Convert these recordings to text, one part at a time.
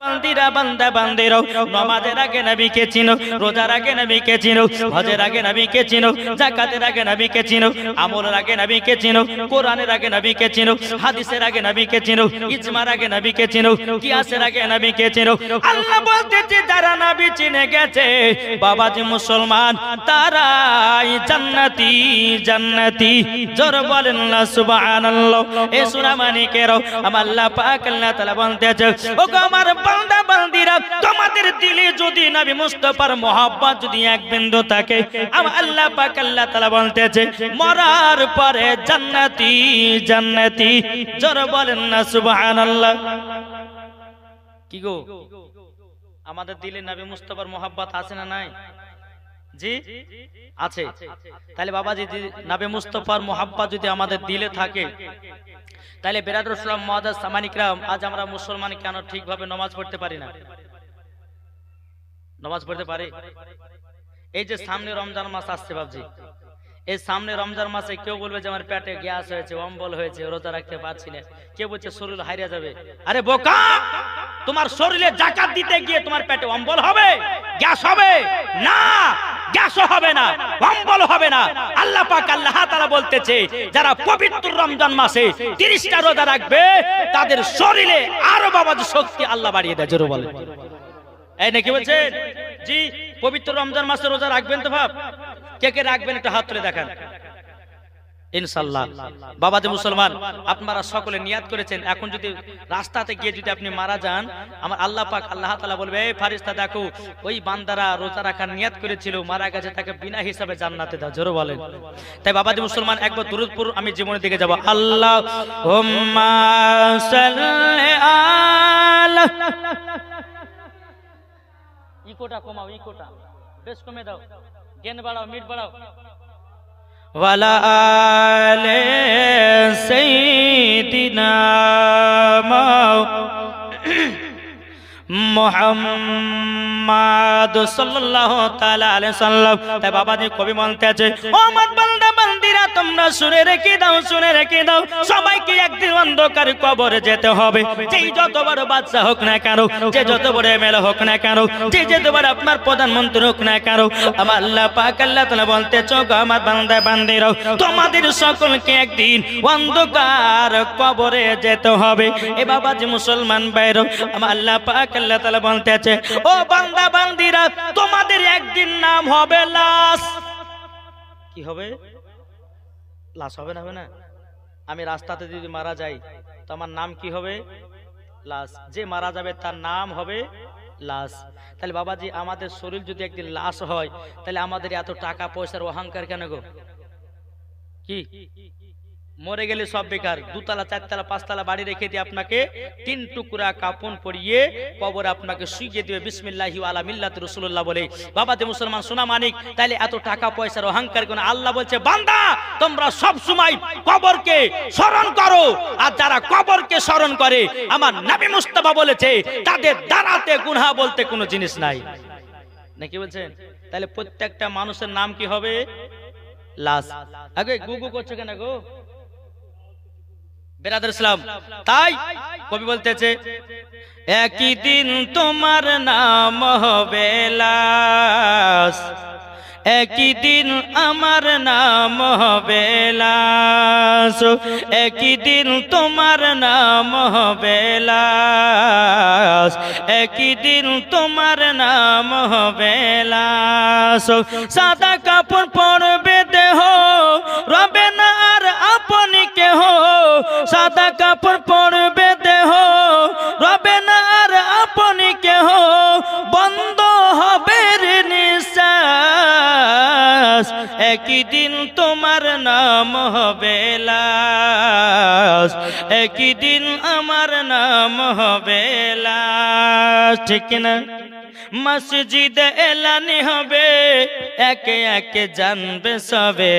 বান্দিরা বান্দা বান্দিরাও নামাজের আগে নবীকে চিনো, রোজার আগে নবীকে চিনো, হজের আগে নবীকে চিনো, যাকাতের আগে নবীকে চিনো, আমলের আগে নবীকে চিনো, কোরআনের আগে নবীকে চিনো, হাদিসের আগে নবীকে চিনো, ইজমার আগে নবীকে চিনো, কিয়াসের আগে নবীকে চিনো। আল্লাহ বলতেছে যারা নবী চিনে গেছে বাবাজি মুসলমান তারাই জান্নাতি জান্নাতি। জোর বলেন না সুবহানাল্লাহ। এই সূরা মানিকের আমার আল্লাহ পাক আল্লাহ তাআলা বলতেছে ও আমার বান্দা বান্দিরা তোমাদের দিলে যদি নবী মুস্তাফার মহব্বত যদি এক বিন্দু থাকে আমার আল্লাহ পাক আল্লাহ তাআলা বলতেছে মরার পরে জান্নাতি জান্নাতি। জোরে বলেন না সুবহানাল্লাহ। কি গো আমাদের দিলে নবী মুস্তাফার মহব্বত আছে না নাই? জি আছে। তাহলে বাবাজি নবী মুস্তাফার মহব্বত যদি আমাদের দিলে থাকে তাহলে বিরাদর ইসলাম মুআজ্জাজ সামানিকরাম আজ আমরা মুসলমান কেন ঠিকভাবে নামাজ পড়তে পারি না? নামাজ পড়তে পারি? এই যে সামনে রমজান মাস আসছে বাবজি, এই সামনে রমজান মাসে কেউ বলবে যে আমার পেটে গ্যাস হয়েছে, অম্বল হয়েছে, রোজা রাখতে পারছি না। কেউ বলছে শরীর হারিয়ে যাবে। আরে বোকা, তোমার শরীরে যাকাত দিতে গিয়ে তোমার পেটে অম্বল হবে, গ্যাস হবে না? গ্যাসও হবে না, অম্বল হবে না। আল্লাহ পাক আল্লাহ তাআলা বলতেছে যারা পবিত্র রমজান মাসে 30টা রোজা রাখবে তাদের শরীরে আরো বাবাজি শক্তি আল্লাহ বাড়িয়ে দেয়। জোরে বলেন এই নাকি বলছেন? জি পবিত্র রমজান মাসে রোজা রাখবেন তো ভাব? কে কে রাখবেন একটু হাত তুলে দেখান ইনশাআল্লাহ। বাবাজি মুসলমান আপনারা সকলে নিয়াত করেছেন এখন যদি রাস্তাতে গিয়ে যদি আপনি মারা যান আমার আল্লাহ পাক আল্লাহ তাআলা বলবে এই ফেরেশতা দেখো ওই বান্দারা রোজা রাখার নিয়াত করেছিল মারা গেছে তাকে বিনা হিসাবে জান্নাতে দাও। জোরে বলেন। তাই বাবাজি মুসলমান একবার দুরূদ পড়ুন, আমি জীবনের দিকে যাব। আল্লাহুম্মা সাল্লি আলা ইকোটা কমাও, ইকোটা বেশ কমে দাও, গেন বাড়াও, মিট বাড়াও। ওয়ালা আলে সাইয়্যিদিনা মুহাম্মদ সাল্লাল্লাহু তাআলা আলাইহি সাল্লাম। তাই বাবাজি কবি বলতেছে ও আমার বান্দা বান্দিরা তোমরা শুনে রেখে দাও, শুনে রেখে দাও সবাইকে একদিন অন্ধকার কবরে যেতে হবে। যেই যত বড় বাদশা হোক না কেন, যে যত বড় এমএলএ হোক না কেন, যে যত বড় আপনার প্রধানমন্ত্রী হোক না কেন, আমার আল্লাহ পাক আল্লাহ তাআলা বলতেছে গো আমার বান্দা বান্দিরা তোমাদের সকলকে একদিন অন্ধকার কবরে যেতে হবে। এ বাবাজি মুসলমান ভাইরা আমার আল্লাহ পাক আল্লাহ তাআলা বলতেছে ও বান্দা বান্দিরা তোমাদের একদিন নাম হবে লাশ। কি হবে? লাশ হবে না? হবে না? আমি রাস্তাতে যদি মারা যাই তো আমার নাম কি হবে? লাশ। যে মারা যাবে তার নাম হবে লাশ। তাহলে বাবাজি আমাদের শরীর যদি একদিন লাশ হয় তাহলে আমাদের এত টাকা পয়সার অহংকার কেন গো? কি মরে গেলে সব বেকার, 2 তলা 4 তলা 5 তলা বাড়ি রেখে দিয়ে আপনাকে 3 টুকরা কাপন পরিয়ে কবর আপনাকে শুইয়ে দিবে বিসমিল্লাহি ওয়ালা মিল্লাতি রাসূলুল্লাহ বলে। বাবাজি মুসলমান সোনা মানিক তাইলে এত টাকা পয়সার অহংকার কেন? আল্লাহ বলছে বান্দা তোমরা সব সময় কবরকে স্মরণ করো, আর যারা কবরকে স্মরণ করে আমার নবী মুস্তাফা বলেছে তাদের দাঁড়াতে গুনাহ বলতে কোনো জিনিস নাই। নাকি বলছেন? তাহলে প্রত্যেকটা মানুষের নাম কি হবে? লাশ। আগে গুগু করছো কেন গো বিরাদর ইসলাম? তাই কবি বলতেছে একই দিন তোমার নাম হবে লাশ, একই দিন আমার নাম হবে লাশ, একই দিন তোমার নাম হবে লাশ, একই দিন তোমার নাম হবে লাশ। সাদা কাপড় পরবে দেহ রবে না আর আপনি কেহ, সাদা কাপড় পরবে দেহ রবে না আর আপনি কেহ, বন্ধ হবে নিঃশ্বাস, একই দিন তোমার নাম হবে লাশ, একই দিন আমার নাম হবে লাশ। ঠিক না? মসজিদে এলানি হবে একে একে জানবে সবে,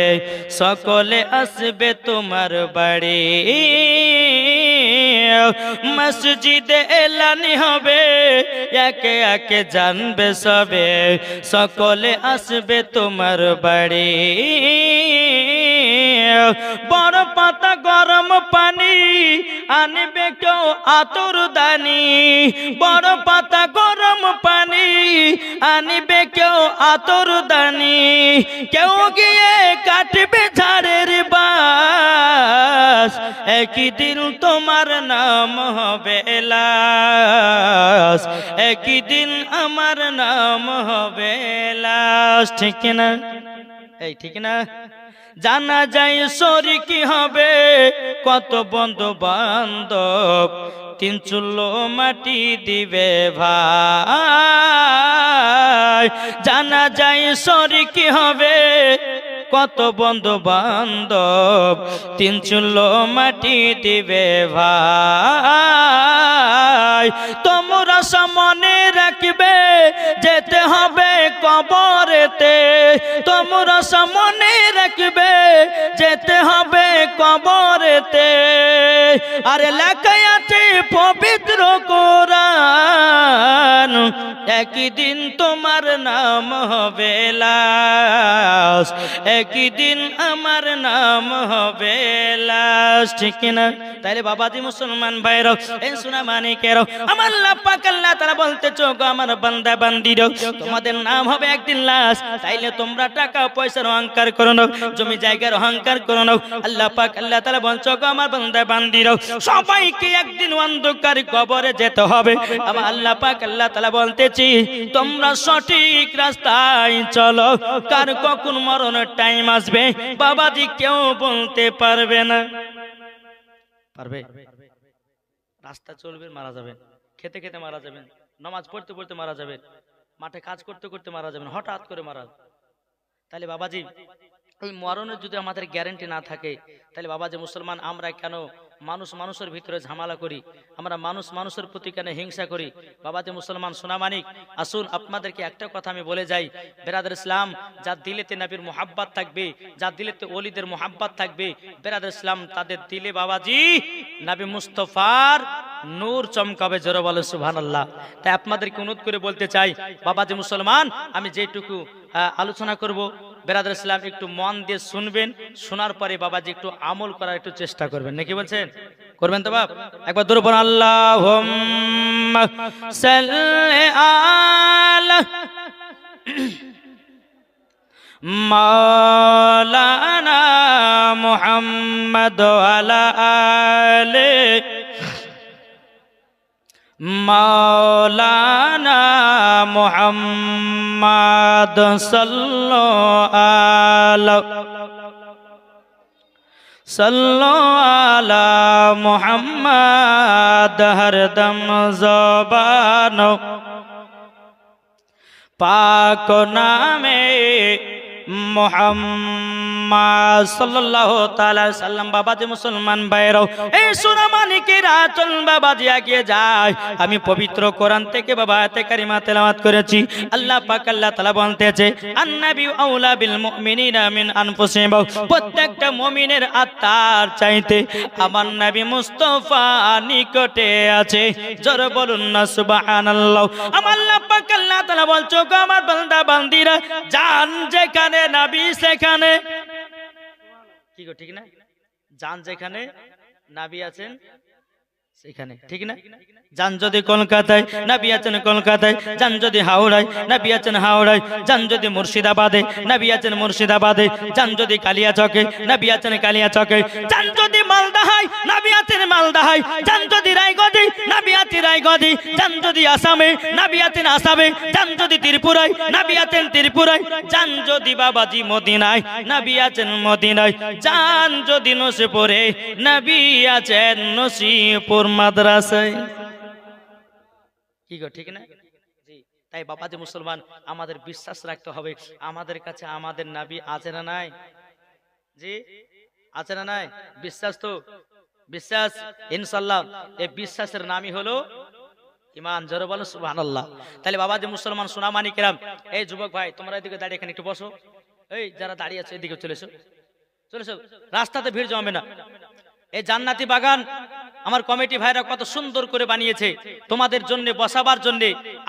সকলে আসবে তোমার বাড়ি। মসজিদে এলানি হবে একে একে জানবে সবে, সকলে আসবে তোমার বাড়ি। বড় পাতা গরম পানি আনবে কেউ আতর দানি, বড় পাতা গরম পানি আনবে কেউ আতর দানি, কেউ গিয়ে কাটবে ঝাড়ের বাস, একই দিন তোমার নাম হবে লাশ, একই দিন আমার নাম হবে লাশ। ঠিক না? এই ঠিক না? জানা যায় শরীক হবে কত বন্ধু বান্ধব, তিন চুলো মাটি দিবে ভাই। জানা যায় শরীক হবে কত বন্ধু বান্ধব, তিন চুলো মাটি দিবে ভাই। তোমরা সামনে রাখবে যেতে হবে কবরেতে, তোমরা সামনে রাখবে যেতে হবে কবরেতে। আরে লেখা আছে পবিত্র কোরআন, একই দিন তোমার নাম হবে লাশ, একই দিন আমার নাম হবে লাশ। ঠিক না? তাইলে বাবাজি মুসলমান ভাইরা, এই সোনা মানিকেরা, আমার আল্লাহ পাক আল্লাহ তাআলা বলতেছো গো আমার বান্দা বান্দিরা, তোমাদের নাম হবে একদিন লাশ। তাইলে তোমরা টাকা পয়সার অহংকার করো না, জমি জায়গার অহংকার করো না। আল্লাহ পাক আল্লাহ তাআলা বলছো গো আমার বান্দা বান্দিরা, সবাইকে একদিন অন্ধকার কবরে যেতে হবে। আমার আল্লাহ পাক আল্লাহ তাআলা বলতেছি তোমরা সঠিক রাস্তায় চলো, কার কখন মরণের টাইম আসবে বাবাজি কেউ বলতে পারবে না। পারবে? রাস্তা চলবেন মারা যাবেন, খেতে খেতে মারা যাবেন, নামাজ পড়তে পড়তে মারা যাবেন, মাঠে কাজ করতে করতে মারা যাবেন, হঠাৎ করে মারা। তাহলে বাবাজি ওই মরণের যদি আমাদের গ্যারান্টি না থাকে, তাহলে বাবাজি মুসলমান আমরা কেন মানুষ মানুষের ভিতরে ঝামেলা করি, আমরা মানুষ মানুষের প্রতি কেন হিংসা করি? বাবাজি মুসলমান সোনামানিক, আসুন আপনাদেরকে একটা কথা আমি বলে যাই, বেরাদার ইসলাম, যার দিলেতে নবীর মোহাব্বত থাকবে, যার দিলেতে ওলিদের মোহাব্বত থাকবে, বেরাদার ইসলাম তাদের দিলে বাবাজি নবী মুস্তফার নূর চমকাবে। জোরে বলে সুবহানাল্লাহ। তাই আপনাদেরকে অনুরোধ করে বলতে চাই বাবাজি মুসলমান, আমি যেটুকু আলোচনা করব বেরাদার ইসলাম একটু মন দিয়ে শুনবেন, শোনার পরে বাবাজি একটু আমল করার একটু চেষ্টা করবেন, নাকি বলছেন? করবেন তো বাপ? একবার দূর বলুন আল্লাহুম্মা সাল্লি আলা মাওলানা মুহাম্মদ ওয়ালা আলি মাওলানা মুহাম্মদ সাল্লাল্লাহু আলা মুহাম্মদ হরদম জবান পাক নামে মুহাম্মদ সাল্লাল্লাহু তাআলা সাল্লাম। বাবাজি মুসলমান ভাইরাও, এই সোনা মানিকেরা চল বাবাজি এগিয়ে যায়। আমি পবিত্র কোরআন থেকে বাবা আয়াতে কারিমা তেলাওয়াত করেছি। আল্লাহ পাক আল্লাহ তাআলা বলতেছে আন-নাবী আউলা বিল মুমিনিনা মিন আনফুসিহিম, প্রত্যেকটা মুমিনের আত্মার চাইতে আমার নবী মুস্তাফা নিকটে আছে। জোরে বলুন না সুবহানাল্লাহ। আমার আল্লাহ পাক আল্লাহ তাআলা বলছো গো আমার বান্দা বান্দিরা, জান যেখানে নবী সেখানে। কি গো ঠিক না? জান যেখানে নবী আছেন সেখানে, ঠিক না? জান যদি কলকাতায় নবী আছেন কলকাতায়, জান যদি হাওড়ায় নবী আছেন হাওড়ায়, জান যদি মুর্শিদাবাদে নবী আছেন মুর্শিদাবাদে, জান যদি কালিয়াচকে নবী আছেন কালিয়াচকে, জান যদি মালদাহায় নবী আছেন মালদাহায়, জান যদি রায়গঞ্জে নবী আছেন রায়গঞ্জে, জান যদি আসামে নবী আছেন আসামে, জান যদি ত্রিপুরায় নবী আছেন ত্রিপুরায়, জান যদি বাবাজি মদিনায় নবী আছেন মদিনায়, জান যদি নসিপুরে নবী আছেন নসিপুর মাদ্রাসায়। কি গো ঠিক না? জি। তাই বাবাজি মুসলমান আমাদের বিশ্বাস রাখতে হবে আমাদের কাছে আমাদের নবী আছে না নাই? জি আছে না নাই? বিশ্বাস তো বিশ্বাস ইনশাআল্লাহ। এই বিশ্বাসের নামই হলো ঈমান। জোরে বলো সুবহানাল্লাহ। তাহলে বাবাজি মুসলমান সোনা মানিকেরাম, এই যুবক ভাই তোমরা এদিকে দাঁড়িয়ে এখানে একটু বসো। এই যারা দাঁড়িয়ে আছে এদিকে চলে এসো, চলে এসো, রাস্তাতে ভিড় জমাবে না। এই জান্নাতি বাগান আমার কমিটি ভাইরা কত সুন্দর করে বানিয়েছে তোমাদের জন্য বসাবার জন্য,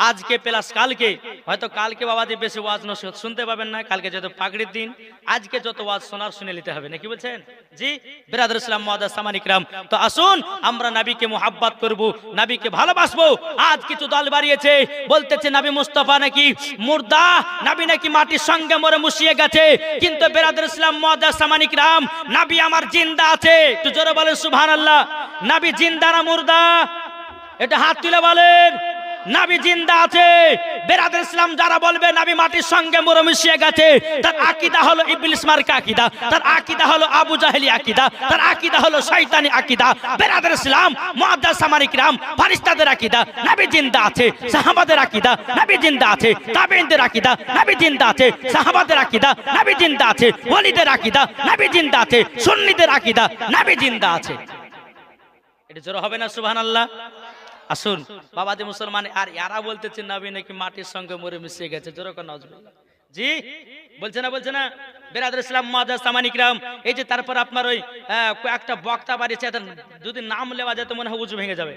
আজকে প্লাস কালকে হয়তো কালকে বাবাজি বেশি ওয়াজ নসিহত শুনতে পাবেন না, কালকে যেহেতু পাগড়ির দিন, আজকে যত ওয়াজ শোনার শুনে নিতে হবে, নাকি বলছেন? জি বিরাদর ইসলাম মুআদ্দাস সামান ইকরাম, তো আসুন আমরা নবীকে মুহাব্বত করব, নবীকে ভালোবাসবো। আজ কিছু দল বাড়িয়েছে, বলতেছে নবী মুস্তাফা নাকি মুর্দা, নবী নাকি মাটির সঙ্গে মরে মুছিয়ে গেছে, কিন্তু বিরাদর ইসলাম মুআদ্দাস সামান ইকরাম, নবী আমার জিন্দা আছে। একটু জোরে বলেন সুবহানাল্লাহ। নবী জিন্দা না মুর্দা? এটা হাত তুলে বলেন। নবী জিন্দা আছে। বিরাদর ইসলাম যারা বলবে নবী মাটির সঙ্গে মরে মিশিয়ে গেছে, তার আকীদা হলো ইবলিস মার্কা আকীদা, তার আকীদা হলো আবু জাহেলি আকীদা, তার আকীদা হলো শয়তানি আকীদা। বিরাদর ইসলাম মুআদ্দাস সামান ইকরাম, ফেরেশতাদের আকীদা নবী জিন্দা আছে, সাহাবাদের আকীদা নবী জিন্দা আছে, তাবেঈনদের আকীদা নবী জিন্দা আছে, সাহাবাদের আকীদা নবী জিন্দা আছে, ওয়ালিদের আকীদা নবী জিন্দা আছে, সুন্নিদের আকীদা নবী জিন্দা আছে। এটা জোরে হবে না সুবহানাল্লাহ? আসুন বাবাজি মুসলমান, আর এরা বলতেছে নবী নাকি মাটির সঙ্গে মরে মিশিয়ে গেছে, জোরে কোন নাউজুবিল্লাহ। জি বলছে না বিরাদর ইসলাম মুআদ্দাস সামান ইকরাম। এই যে তারপর আপনার ওই একটা বক্তা বাড়িছে, যদি নাম লেওয়া যেত মনে হয় উজু ভেঙে যাবে,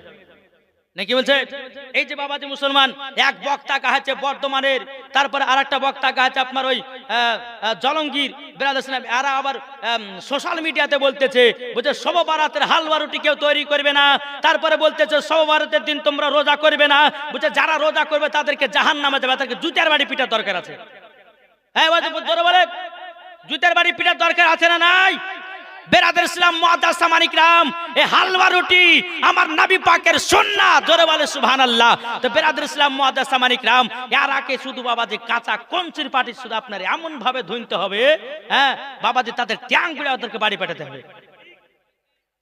নাকি বলছে? এই যে বাবাজি মুসলমান, এক বক্তা কাহাচ্ছে বর্ধমানের, তারপর আরেকটা বক্তা কাহাচ্ছে আপনার ওই জলঙ্গির। বিরাদর ইসলাম এরা আবার সোশ্যাল মিডিয়াতে বলতেছে, বুঝে শব বারাতের হালুয়া রুটি কেউ তৈরি করবে না, তারপরে বলতেছে শব বারাতের দিন তোমরা রোজা করবে না, বুঝে যারা রোজা করবে তাদেরকে জাহান্নামে যাবে, তাদেরকে জুতার বাড়ি পিটার দরকার আছে। হ্যাঁ জোরে বলে, জুতার বাড়ি পিটার দরকার আছে না নাই? বিরাদর ইসলাম মুআদ্দাস সামান ইকরাম, এই হালুয়া রুটি আমার নবী পাকের সুন্নাত, জোরে বলে সুবহানাল্লাহ। তো বিরাদর ইসলাম মুআদ্দাস সামান ইকরাম, এরাকে শুধু বাবাজি কাঁচা কঞ্চির পাটি শুধু আপনার এমন ভাবে ধুইতে হবে, হ্যাঁ বাবাজি তাদের ট্যাং গুলো ওদেরকে বাড়ি পাঠাতে হবে,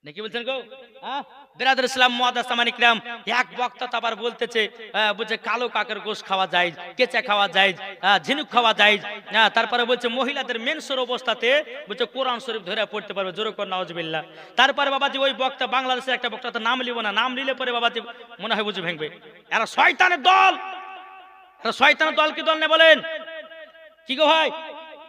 নাকি বলছেন গো? হ্যাঁ বিরাদর ইসলাম মুআদ্দাস সামান ইকরাম, এক বক্তা তো আবার বলতেছে বুঝে কালো কাকের গোশত খাওয়া যায়, কেঁচা খাওয়া যায়, ঝিনুক খাওয়া যায়, তারপরে বলছে মহিলাদের মেন্সের অবস্থাতে বলছে কোরআন শরীফ ধরে পড়তে পারবে, জোরে কর নাউজুবিল্লাহ। তারপরে বাবাজি ওই বক্তা বাংলাদেশের একটা বক্তা, তো নাম লিব না, নাম নিলে পরে বাবাজি মনে হয় বুঝে ভেঙবে। এরা শয়তানের দল, এরা শয়তানের দল কি দল নেই বলেন? কি গো ভাই,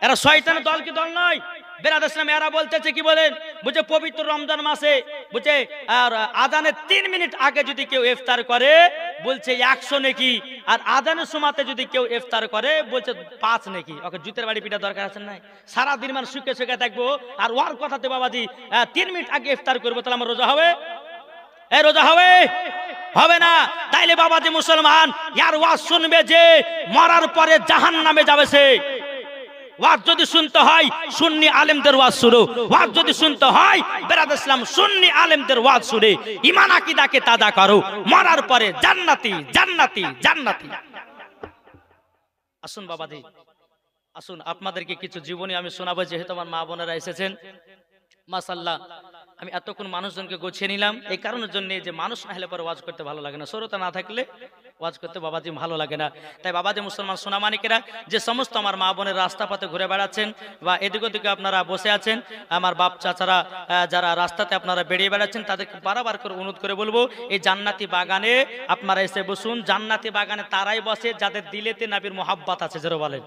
এরা শয়তানের দল কি দল নয়? বিরাদর ইসলাম এরা বলতেছে কি বলেন, বুঝে পবিত্র রমজান মাসে বুঝে আর আজানের 3 মিনিট আগে যদি কেউ ইফতার করে বলছে 100 নেকি, আর আজানের সময়তে যদি কেউ ইফতার করে বলছে 5 নেকি। ওকে জুতের বাড়ি পিটা দরকার আছে না? সারা দিন মানে সুখে সুখে থাকবো, আর ওর কথাতে বাবাজি 3 মিনিট আগে ইফতার করবো, তাহলে আমার রোজা হবে? রোজা হবে? হবে না। তাইলে বাবাজি মুসলমান, ইয়ার ওয়াজ শুনবে যে মরার পরে জাহান্নামে যাবে সে। ওয়াজ যদি শুনতে হয় সুন্নি আলেমদের ওয়াজ শুনো, ওয়াজ যদি শুনতে হয় বিরাদর ইসলাম সুন্নি আলেমদের ওয়াজ শুনে ঈমান আকীদাকে তাজা করো, মরার পরে জান্নাতি জান্নাতি জান্নাতি। আসুন বাবাজি, আসুন আপনাদেরকে কিছু জীবনী আমি শোনাবো, যেহেতু আমার মা বোনেরা এসেছেন। মাশাআল্লাহ, আমি এতক্ষণ মানুষজনকে গোছিয়ে নিলাম এই কারণের জন্য যে মানুষ না হলে পরে ওয়াজ করতে ভালো লাগে না, শ্রোতা না থাকলে ওয়াজ করতে বাবাজি ভালো লাগে না। তাই বাবাজি মুসলমান সোনামানিকেরা, যে সমস্ত আমার মা বোনের রাস্তা পথে ঘুরে বেড়াচ্ছেন বা এদিক ওদিকে আপনারা বসে আছেন, আমার বাপ চাচারা যারা রাস্তাতে আপনারা বেরিয়ে বেড়াচ্ছেন, তাদেরকে বারবার করে অনুরোধ করে বলবো, এই জান্নাতি বাগানে আপনারা এসে বসুন। জান্নাতি বাগানে তারাই বসে যাদের দিলেতে নবীর মোহাব্বত আছে, জোরে বলেন,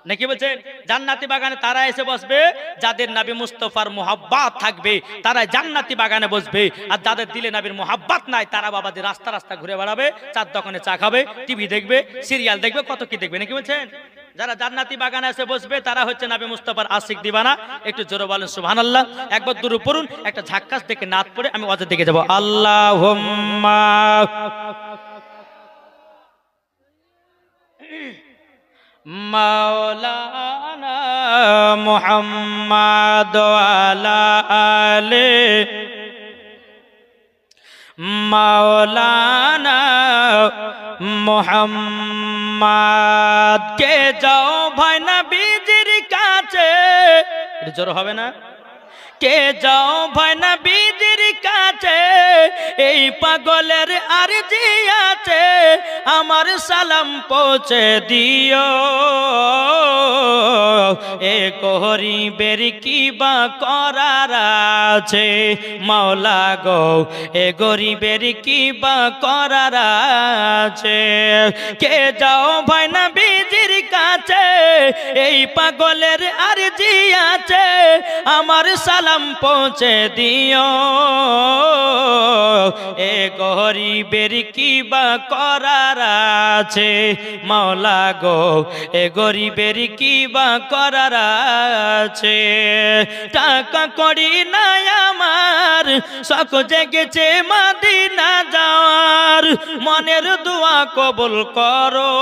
নাকি বলছেন? জান্নাতি বাগানে তারা এসে বসবে যাদের নবী মুস্তাফার মোহাব্বত থাকবে, তারা জান্নাতি বাগানে বসবে। আর যাদের দিলে নবীর মোহাব্বত নাই, তারা বাবাজি রাস্তা রাস্তা ঘুরে বেড়াবে, চার দোকানে চা খাবে, টিভি দেখবে, সিরিয়াল দেখবে, কত কি দেখবে, নাকি বলছেন? যারা জান্নাতি বাগানে এসে বসবে তারা হচ্ছে নবী মুস্তাফার আশিক দিবানা। একটু জোরে বলেন সুবহানাল্লাহ। একবার দুরূদ পড়ুন, একটা ঝাক্কাস দেখে নাত পড়ে আমি ওয়াজের দিকে যাব। আল্লাহুম্মা মাওলানা মুহাম্মাদ ওয়ালা আলে মাওলানা মুহাম্মাদ, কে যাও ভাই নবীজির কাছে, জোর হবে না? কে যাও ভাই নবীজির কাছে, এই পাগলের আরজি আছে, আমার সালাম পৌঁছে দিও। এ গরিবের কি বা করার আছে মাওলা গো এ গরিবের কি বা করার আছে কে যাও ভাই নবীজির কাছে এই পাগলের আরজি আছে আমার সালাম পৌঁছে দিও এ গরিবের কি বা করার আছে মাওলা গো এ গরিবের কি বা করার আছে টাকা করি নাই আমার শখ জেগেছে মদিনা যাওয়ার মনের দোয়া কবুল করো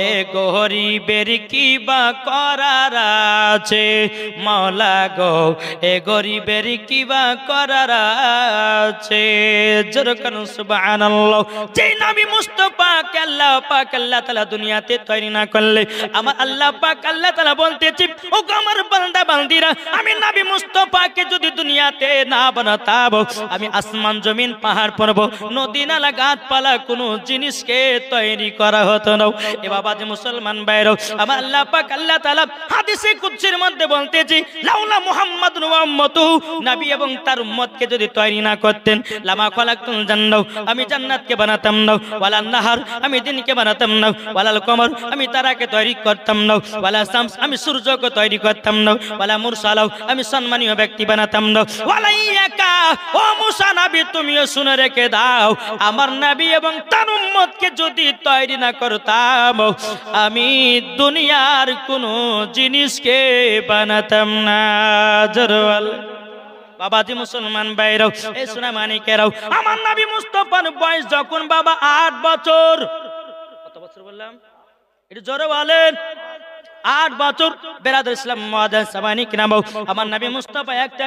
এ গরিবের কি বা করার আছে মাওলা গো এ গরিবের কি বা করার আছে জোরকান সুবহানাল্লাহ যেই নবী মুস্তাফা কে আল্লাহ পাক আল্লাহ তাআলা দুনিয়াতে তৈরি না করলে আমার আল্লাহ পাক আল্লাহ তাআলা বলতেছি ও আমার বান্দা বান্দিরা আমি নবী মুস্তাফাকে যদি দুনিয়াতে না বানাতাম আমি আসমান জমিন পাহাড় পর্বত নদী নালা গাছপালা কোনো জিনিসকে তৈরি করা হতো না এ বাবা যে মুসলমান ভাইরা আমার আল্লাহ পাক আল্লাহ তাআলা হাদিসে কুদসির মধ্যে বলতেছি লাউলা মুহাম্মাদুর ওয়া উম্মতুহু নবী এবং তার উম্মতকে যদি তৈরি না করতেন লামা খালাকতুল জান্নাহ আমি জান্নাতকে বানাতাম না ওয়ালা নাহার আমি দিনকে বানাতাম না ওয়ালাল কমর আমি তারাকে তৈরি করতাম না ওয়ালা শামস আমি সূর্যকে তৈরি করতাম না ওয়ালা মুরসালাহ আমি সম্মানীয় ব্যক্তি বানাতাম না ওয়ালা ইয়াকা ও মুসা নবী তুমিও শুনে রেখে দাও আমার নবী এবং তার উম্মতকে যদি তৈরি না করতাম আমি দুনিয়ার কোনো জিনিসকে বানাতাম না জরওয়াল বাবাজি মুসলমান ভাইরাও এই সোনা মানিকেরাও আমার নবী মুস্তাফার বয়স যখন বাবা 8 বছর কত বছর বললাম একটু জোরে বলেন 8 বছর বেরাদুল ইসলাম মুআজ্জাজ সামানিক নাম আমার নবী মুস্তাফা একটা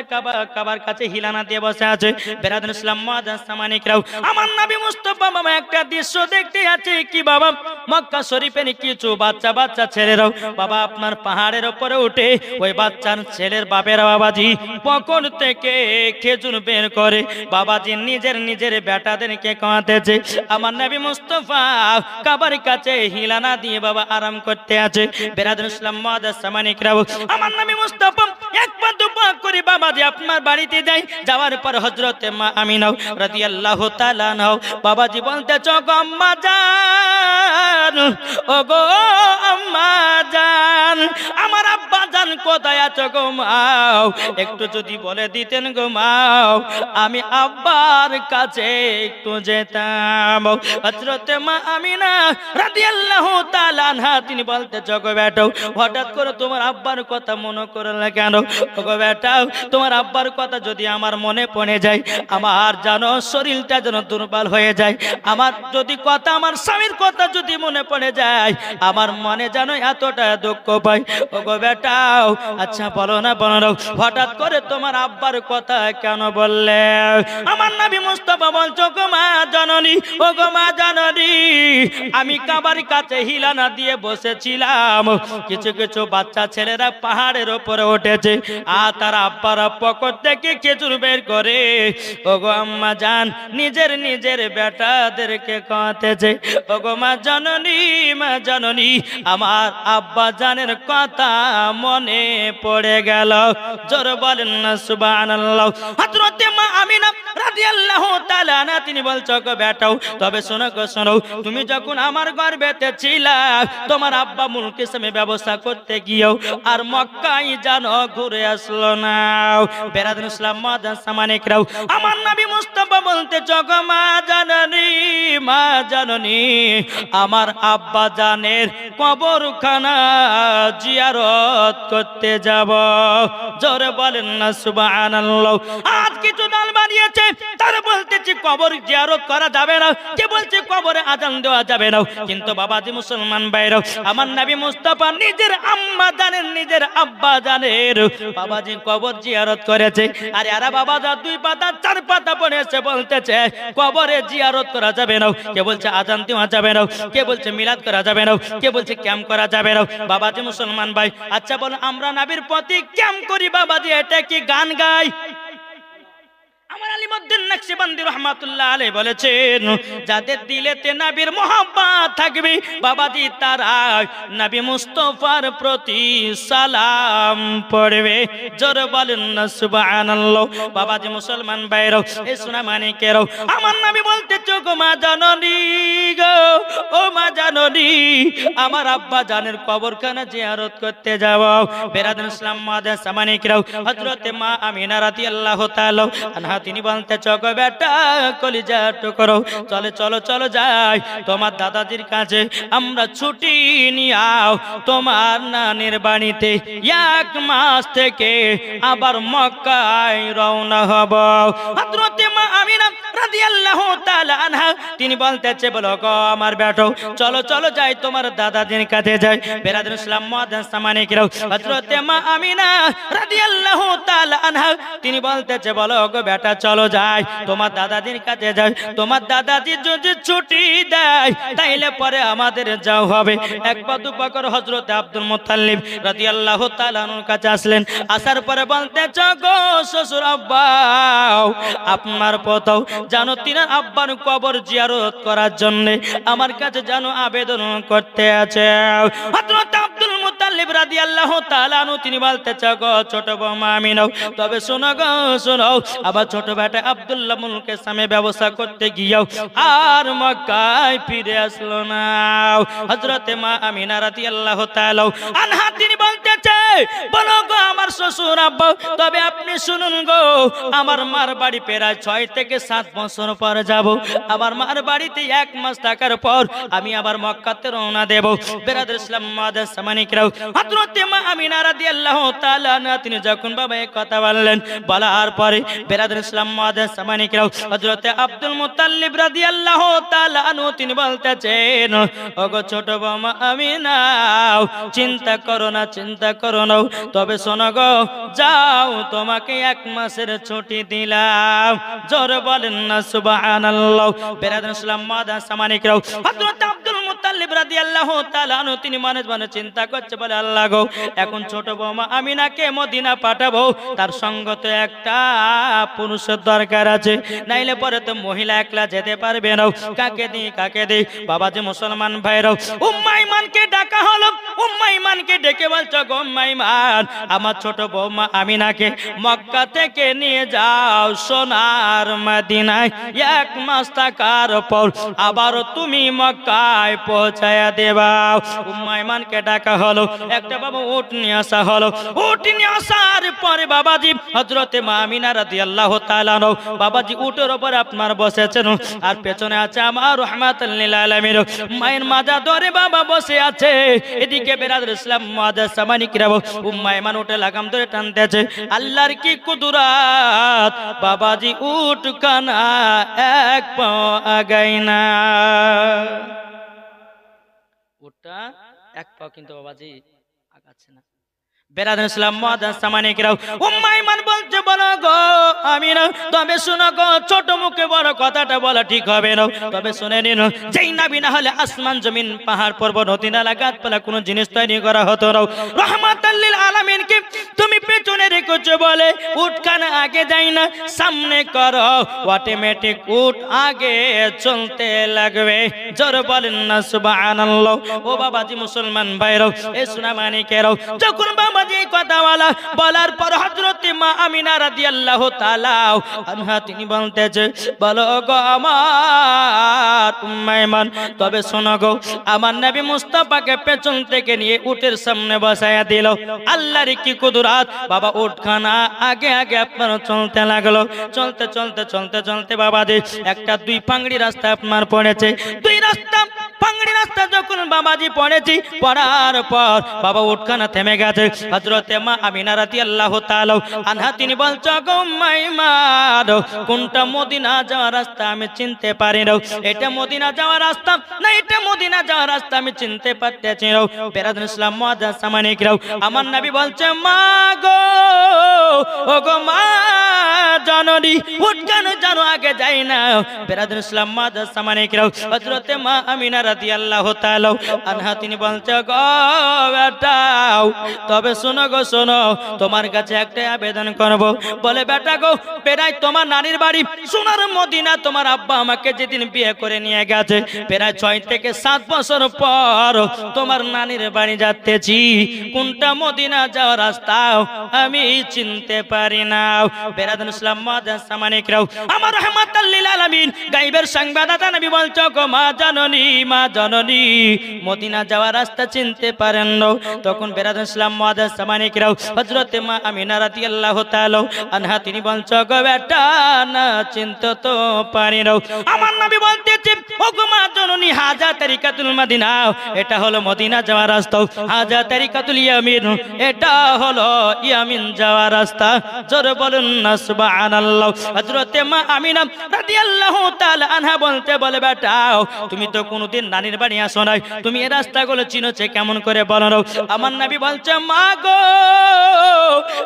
কাবার কাছে হিলানা দিয়ে বসে আছে বেরাদুল ইসলাম মুআজ্জাজ সামানিক রাও আমার নবী মুস্তাফা বাবা একটা দৃশ্য দেখতে আছে কি বাবা মক্কা শরীফের কিছু বাচ্চা ছেলেরাও বাবা আপনার পাহাড়ের উপরে উঠে ওই বাচ্চার ছেলের বাপেরা বাবাজি পকেট থেকে খেজুর বের করে বাবাজি নিজের বেটাদেরকে খাওয়াতেছে আমার নবী মুস্তাফা কাবার কাছে হিলানা দিয়ে বাবা আরাম করতে আছে বেরাদুল ইসলাম মুআজ্জাজ সামানিক রাও আমার নবী মুস্তাফা একবার দুবার করে বাবাজি আপনার বাড়িতে যাওয়ার পর হযরতে মা আমিনা রাদিয়াল্লাহু তাআলা নাও বাবাজি বলতেছ গো আম্মা জান ও গো আম্মা জান আমার আব্বা জান কোথায় আছো গো মাও একটু যদি বলে দিতেন গো মাও আমি আব্বার কাছে একটু যেতাম হযরতে মা আমিনা রাদিয়াল্লাহু তাআলা আনহা তিনি বলতেছ গো বেটা হঠাৎ করে তোমার আব্বার কথা মনে করলে কেন গো বেটা তোমার আব্বার কথা যদি আমার মনে পড়ে যায় আমার জানো শরীরটা যেন দুর্বল হয়ে যায় আমার যদি কথা আমার স্বামীর কথা যদি মনে পড়ে যায় আমার মনে যেন এতটা দুঃখ পাই ও গো বেটা আচ্ছা বলো না হঠাৎ করে তোমার আব্বার কথা কেন বললে আমার নবী মুস্তাফা বলছো গো মা জননী ও গো মা জননী আমি কাবার কাছে হিলানা দিয়ে বসেছিলাম কিছু বাচ্চা ছেলেরা পাহাড়ের উপরে উঠেছে আর তার আব্বারা পকেট থেকে খেজুর বের করে ও গো আম্মা জান নিজের বেটাদেরকে খাওয়াতেছে ও গো মা জননী আমার আব্বা জানের কথা মনে পড়ে গেল জোরে বলেন না সুবহানাল্লাহ হযরতে মা আমিনা রাদিয়াল্লাহু তাআলা আনহা তিনি বলছো গো বেটাও তবে শোনো তুমি যখন আমার গর্ভেতে ছিলা তোমার আব্বা মুলকি সামে ব্যবস্থা করতে গিয়েও আর মক্কায় জানো ঘুরে আসলো না বেরাদুল ইসলাম মুআজ্জাজ সামানিক রাও আমার নবী মুস্তাফা বলতে গো মা জননী আমার আব্বা জানের কবরখানা জিয়ারত করতে যাব জোরে বলেন না সুবহানাল্লাহ আজ কিছু দল বানিয়েছে তারা বলতেছে কবর জিয়ারত করা যাবে না কে বলছে কবরে আজান দেওয়া যাবে না কিন্তু বাবাজি মুসলমান ভাইরা আমার নবী মুস্তাফা নিজের আম্মা জানের নিজের আব্বা জানের বাবাজি কবর জিয়ারত করেছে আর এরা বাবা যা 2 পাতা 4 পাতা পড়েছে বলতেছে কবরে জিয়ারত করা যাবে না কে বলছে আজান দেওয়া যাবে না কে বলছে মিলাদ করা যাবে না কে বলছে ক্যাম্প করা যাবে না বাবাজি মুসলমান ভাই আচ্ছা বল আমরা নবীর প্রতি ক্যাম্প করি বাবাজি এটা কি গান গাই আমার আলিমউদ্দিন নকশবন্দি রাহমাতুল্লাহ আলাইহি বলেছেন, যাদের দিলেতে নবীর মোহাব্বত থাকবে বাবাজি তারা নবী মুস্তাফার প্রতি সালাম পড়বে। জোরে বলেন না সুবহানাল্লাহ। বাবাজি মুসলমান ভাইরা, এই সোনা মানিকেরা, আমার নবী বলতেছে, গো মা জাননী গো, ও মা জাননী, আমার আব্বা জানের কবরখানা জিয়ারত করতে যাও। বেরাদুল ইসলাম মাদাস মানিকেরা, হযরতে মা আমিনা রাদিয়াল্লাহু তাআলা আনহা তিনি বলতেছে, গো বেটা কলিজা টুকরো, চলো চলো চলো যাই তোমার দাদাজির কাছে, আমরা ছুটি নিয়াও তোমার নানির বাড়িতে 1 মাস থেকে আবার মক্কায় রওনা হব। হযরতে মা আমিনা রাদিয়াল্লাহু তাআলা আনহা তিনি বলতেছে, বলো গো আমার বেটো, চলো চলো যাই তোমার দাদাজির কাছে যাই। বেরাদুল ইসলাম মাদাস মানিকেরা, হযরতে মা আমিনা রাদিয়াল্লাহু তাআলা আনহা তিনি বলতেছে, বলো গো বেটা চলো যাই তোমার দাদাজির কাছে যাই, তোমার দাদাজি যদি ছুটি দেয় তাইলে পরে আমাদের যাও হবে। একবার দুবার হযরতে আব্দুল মুত্তালিব রাদিয়াল্লাহু তাআলা আনহুর কাছে আসলেন, আসার পরে বলতেছে, গো শ্বশুর আব্বা, আপনার পতাও জানো তিনার আব্বার কবর জিয়ারত করার জন্য আমার কাছে জানো আবেদন করতে আছে। হযরত আব্দুল মুত্তালিব রাদিয়াল্লাহু তাআলা আনহু তিনি বলতেছে, গো ছোট বৌমা আমিনা, তবে শোনো গো শোনো, আবার ছোট বেটা আব্দুল্লাহ মুলকের সামনে ব্যবসা করতে গিয়েও আর মক্কায় ফিরে আসলো না। হযরতে মা আমিনা রাদিয়াল্লাহু তাআলা আনহা তিনি বলতেছে, বলো গো আমার শ্বশুর আব্বা, তবে আপনি শুনুন গো, আমার মার বাড়ি প্রায় 6 থেকে 7 বছর পর যাব। আমার মার বাড়িতে 1 মাস থাকার পর আমি আবার মক্কাতে রওনা দেব। বেরাদুল ইসলাম মাদাস মানিকেরা, হযরতে মা আমিনা রাদিয়াল্লাহু তাআলা আনহা তিনি যখন বাবা এই কথা বললেন, বলার পরে বেরাদুল ইসলাম মাদাস মানিকেরা, হযরতে আব্দুল মুত্তালিব রাদিয়াল্লাহু তাআলা আনহু তিনি বলতেছেন, ওগো ছোট বৌমা আমিনা, চিন্তা করো না চিন্তা করো না, তবে শোনো গো, যাও তোমাকে 1 মাসের ছুটি দিলাম। জোরে বলেন না সুবহানাল্লাহ। বেরাদুল ইসলাম মাদাস মানিকেরা, হযরত আব্দুল মুত্তালিব রাদিয়াল্লাহু তাআলা আনহু তিনি মনে মনে চিন্তা করছে, বলে আল্লাহ গো, এখন ছোট বৌমা আমিনাকে মদিনা পাঠাবো, তার সঙ্গ তো একটা পুরুষের দরকার আছে, নাইলে পরে তো মহিলা একলা যেতে পারবে না। কাকে দিই কাকে দিই? বাবাজি মুসলমান ভাইরা, উম্মে আইমানকে ডাকা হলো। উম্মে আইমানকে ডেকে বলছে, গো উম্মে আইমান, আমার ছোট বৌমা আমিনাকে মক্কা থেকে নিয়ে যাও সোনার মদিনায়, 1 মাস থাকার পর আবার তুমি মক্কায় পৌঁছায়া দেবা। উম্মে আইমানকে ডাকা হলো, একটা বাবা উট নিয়ে আসা হলো। উট নিয়ে আসার পরে বাবাজি হযরতে মা আমিনা রাদিয়াল্লাহু তাআলা আনহা বাবাজি উটের উপর আপনার বসেছেন, আর পেছনে আছে আমার রাহমাতুল লিল আলামিন মায়ের মাজা ধরে বাবা বসে আছে। এদিকে বেরাদুল ইসলাম মাদাস মানিকেরা, উম্মে আইমান উটে লাগাম ধরে টানতেছে। আল্লাহর কি কুদরত, বাবাজি উট কানা 1 পা আগায় না। উটটা 1 পা কিন্তু বাবাজি আগাচ্ছে না। বেরাদুল ইসলাম মাদাস মানিকেরা, উম্মে আইমান বলছে, বলো গো আমিনা, তবে শুনো গো, ছোট মুখে বড় কথাটা বলা ঠিক হবে না, তবে শুনে নিন, যেই নবী না হলে আসমান জমিন পাহাড় পর্বত নদী নালা গাছপালা কোনো জিনিস তৈরি করা হতো না। রাহমাতুল লিল আলামিনকে তুমি পেছনে রেখেছো বলে উটখানা আগে যায় না, সামনে করো, অটোমেটিক উট আগে চলতে লাগবে। জোরে বলেন না সুবহানাল্লাহ। ও বাবাজি মুসলমান ভাইরা, এই সোনা মানিকেরা, যখন বাবা এই কথা বলার পর হযরতে মা আমিনা রাদিয়াল্লাহু তাআলা আনহা তিনি বলতেছে, বলো গো আমার উম্মে আইমান, তবে শোনো গো, আমার নবী মুস্তাফাকে পেছন থেকে নিয়ে উটের সামনে বসায়া দিল। আল্লাহর কি কুদরত, বাবা উটখানা আগে আগে আপনার চলতে লাগলো। চলতে চলতে চলতে চলতে বাবাজি একটা 2 পাংড়ি রাস্তা আপনার পড়েছে। 2 রাস্তা পাংড়ি রাস্তা যখন বাবাজি পড়েছি, পড়ার পর বাবা উটখানা থেমে গেছে। হযরতে মা আমিনা রাদিয়াল্লাহু তাআলা আনহা তিনি বলছে, গো উম্মে আইমান, কোনটা মদিনা যাওয়ার রাস্তা আমি চিনতে পারি না, এটা মদিনা যাওয়ার রাস্তা না এটা মদিনা যাওয়ার রাস্তা আমি চিনতে পারতেছি না। বেরাদুল ইসলাম মাদাস মানিকেরা, আমার নবী বলছে, মা গো, ও গো মা জাননী, উটখানা জানো আগে যাই না। বেরাদুল ইসলাম মাদাস মানিকেরা, হযরতে মা আমিনা রাদিয়াল্লাহু তাআলা আনহা তিনি বলছে গো বেটা তবে শোনো গো শোনো তোমার কাছে একটা আবেদন করব। বলে বেটা গো প্রায় তোমার নানির বাড়ি সোনার মদিনা তোমার আব্বা আমাকে যেদিন বিয়ে করে নিয়ে গেছে প্রায় 6 থেকে 7 বছর পর তোমার নানির বাড়ি যাচ্তেছি, কোনটা মদিনা যাওয়ার রাস্তা আমি চিনতে পারি না। বেরাদান ইসলাম মাদান সামানিকরাও আমার রহমাতাল লিল আলামিন গায়বের সংবাদদাতা নবী বলছো গো মা জননী মদিনা যাওয়ার রাস্তা চিনতে পারেন না। তখন বেরাদান ইসলাম মাদান সামানিকরাও হযরতে মা আমিনা রাদিয়াল্লাহু তাআলা আনহা তিনি বলছো গো বেটা না চিনতে তো পারি না। আমার নবী বলতেছে ও গো মা জননী হাজা তরিকাতুল মদিনা এটা হলো মদিনা যাওয়ার রাস্তা, হাজা তরিকাতুল ইয়ামিন এটা হলো ইয়ামিন যাওয়ার রাস্তা। জোরে বলুন না সুবহানাল্লাহ। হযরতে মা আমিনা রাদিয়াল্লাহু তাআলা আনহা বলে বেটা তুমি তো কোনোদিন নানির বাড়ি আসো নাই, তুমি এই রাস্তাগুলো চিনোছে কেমন করে বলো। আমার নবী বলছে মা গো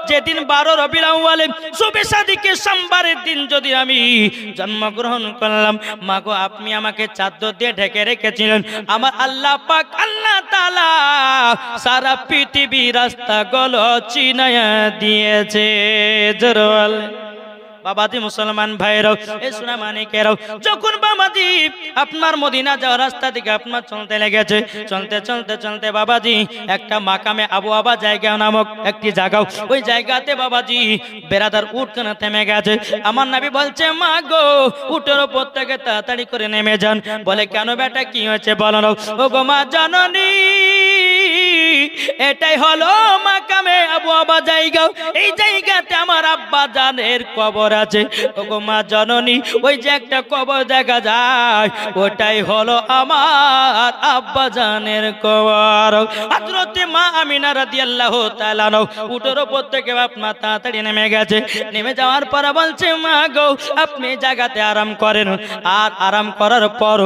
যেদিন 12 রবিউল আউয়াল শুভে সাদিকে সোমবারের দিন যদি আমি জন্মগ্রহণ করলাম মা গো আপনি আমাকে চাদর দিয়ে ঢেকে রেখেছিলেন, আমার আল্লাহ পাক আল্লাহ তাআলা সারা পৃথিবী রাস্তাগুলো চিনায়া দিয়েছে। জরওয়াল বাবাজি মুসলমান ভাইরাও এই সোনা মানিকেরাও যখন বাবাজি আপনার মদিনা যাওয়ার রাস্তা থেকে আপনার চলতে লেগেছে, চলতে বাবাজি একটা মাকামে আবু আবা জায়গা নামক একটি জায়গা, ওই জায়গাতে বাবাজি বেরাদার উট কেন থেমে গেছে। আমার নবী বলছে মা গো উটের উপর থেকে তাড়াতাড়ি করে নেমে যান। বলে কেন বেটা কি হয়েছে বলো না। ও গো মা জননী এটাই হলো মাকামে আবু আবা জায়গা, এই জায়গাতে আমার আব্বা জানের কবর আছে। ওগো মা জননী ওই যে একটা কবর দেখা যায় ওটাই হলো আমার আব্বা জানের কবর। হযরতে মা আমিনা রাদিয়াল্লাহু তাআলা উটের উপর থেকে আপনার তাড়াতাড়ি নেমে গেছে, নেমে যাওয়ার পর বলছে মা গো আপনি জায়গাতে আরাম করেন, আর আরাম করার পর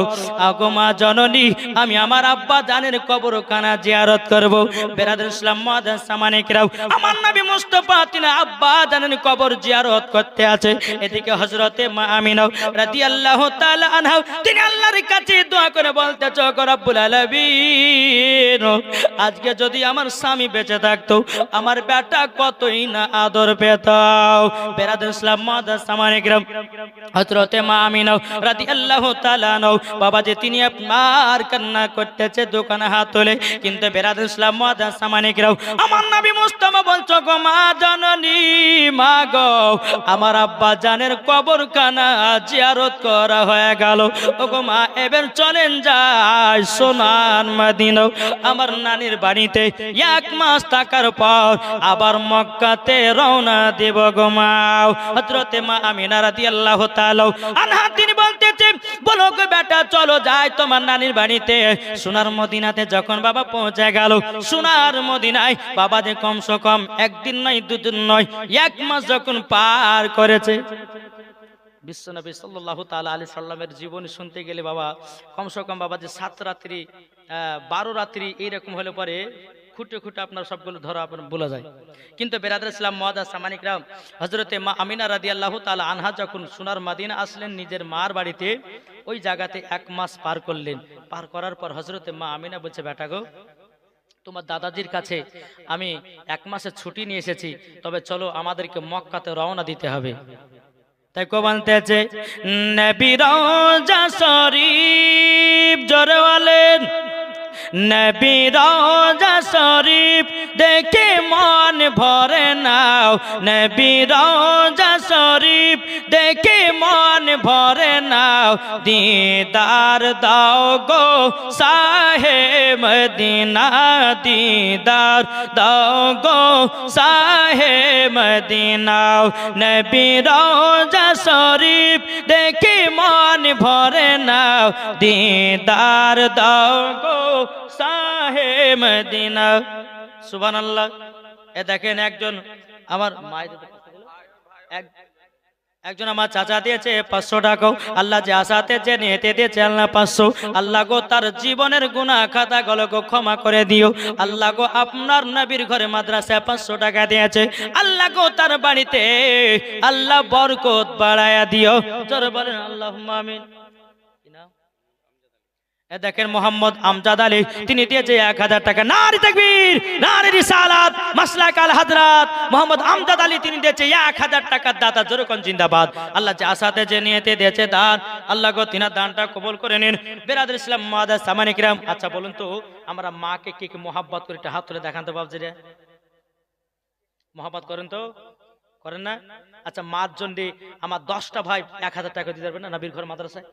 ওগো মা জননী আমি আমার আব্বা জানের কবরখানা জিয়ারত করব। বেরাদার ইসলাম মাদান সামানিকরাও আমার নবী মুস্তাফা তিনি আব্বা জানের কবর জিয়ারত করতে আছে। এদিকে হযরতে মা আমিনা রাদিয়াল্লাহু তাআলা আনহা তিনি আল্লাহর কাছে দোয়া করে বলতেছ গো রব্বুল আলামিন আজকে যদি আমার স্বামী বেঁচে থাকতো আমার বেটা কতই না আদর পেত। বেরাদার ইসলাম মাদান সামানিকরাও হযরতে মা আমিনা রাদিয়াল্লাহু তাআলা আনহা বাবাজি তিনি আপনার কান্না করতেছে দোকানে হাত তোলে, কিন্তু বেরাদার ইসলাম মাদান সামানিকরাও আমার নবী মুস্তাফা বলছো গো মা জননী মা গো আমার আব্বা জানের কবরখানা জিয়ারত করা হয়ে গেল। ওগো মা এবার চলেন যাই সোনার মদিনা আমার নানির বাড়িতে 1 মাস থাকার পর আবার মক্কাতে রওনা দেব গো মা। হযরতে মা আমিনা রাদিয়াল্লাহু তাআলা আনহা তিনি বলতেছে বলো গো বেটা চলো যাই তোমার নানির বাড়িতে সোনার মদিনাতে। যখন বাবা পৌঁছে গেল সোনার মদিনায় বাবা যে কমসে কম একদিন নয় দুদিন নয় 1 মাস যখন পার করেছে। বিশ্বনবী সাল্লাল্লাহু তাআলা আলাইহি সাল্লামের জীবনী শুনতে গেলে বাবা কমসে কম বাবা যে 7 রাত্রি 12 রাত্রি এইরকম হলে পরে খুঁটে আপনার সবগুলো ধরা আপনার বলা যায়। কিন্তু বেরাদার ইসলাম মুআদ্দাস সামানিকরা হযরতে মা আমিনা রাদিয়াল্লাহু তাআলা আনহা যখন সোনার মদিনা আসলেন নিজের মার বাড়িতে ওই জায়গাতে 1 মাস পার করলেন। পার করার পর হযরতে মা আমিনা বলছে বেটা গো তোমার দাদাজির কাছে আমি 1 মাসের ছুটি নিয়ে এসেছি, তবে চলো আমাদেরকে মক্কাতে রওনা দিতে হবে। তাই কো বলতেছে নবী রওজা শরীফ জোরে বলেন নবী রওজা শরীফ দেখে মন ভরে নাও, নবী রওজা শরীফ দেখে মন ভরে নাও, দিদার দাও গো শাহে মদিনা দিদার দাও গো শাহে মদিনা। নবী রওজা শরীফ দেখে মন ভরে নাও, দিদার দাও গো শাহে মদিনা। সুবহানাল্লাহ। এ দেখেন একজন আমার একজন আমার চাচা দিয়েছে 500 টাকা, আল্লাহ যে আসাতে যে নিতে দিয়েছে আল্লাহ 500, আল্লাহ গো তার জীবনের গুনাহ খাতা গুলো ক্ষমা করে দিও। আল্লাহ গো আপনার নবীর ঘরে মাদ্রাসায় 500 টাকা দিয়েছে, আল্লাহ গো তার বাড়িতে আল্লাহ বরকত বাড়ায়া দিও। জোরে বলেন আল্লাহুম্মা আমিন। দেখেন মোহাম্মদ আমজাদ আলী তিনি দিয়েছে 1000 টাকা। নারে তাকবীর, নারে রিসালাত, মাসলাক আল হাজরাত মোহাম্মদ আমজাদ আলী তিনি দিয়েছে 1000 টাকার দাতা। জোরে কোন জিন্দাবাদ। আল্লাহ যে আসাতে যে নিয়তে দিয়েছে দান, আল্লাহ গো তিনার দানটা কবুল করে নিন। বেরাদর ইসলাম মুআদ্দাস সামানি কিরাম, আচ্ছা বলুন তো আমরা মাকে কি কি মোহাব্বত করি? একটা হাত তুলে দেখান তো বাবজি রে, মোহাব্বত করেন তো, করেন না? আচ্ছা মার জন্য আমার 10টা ভাই 1000 টাকা দিতে পারবেন না নবীর ঘর মাদ্রাসায়?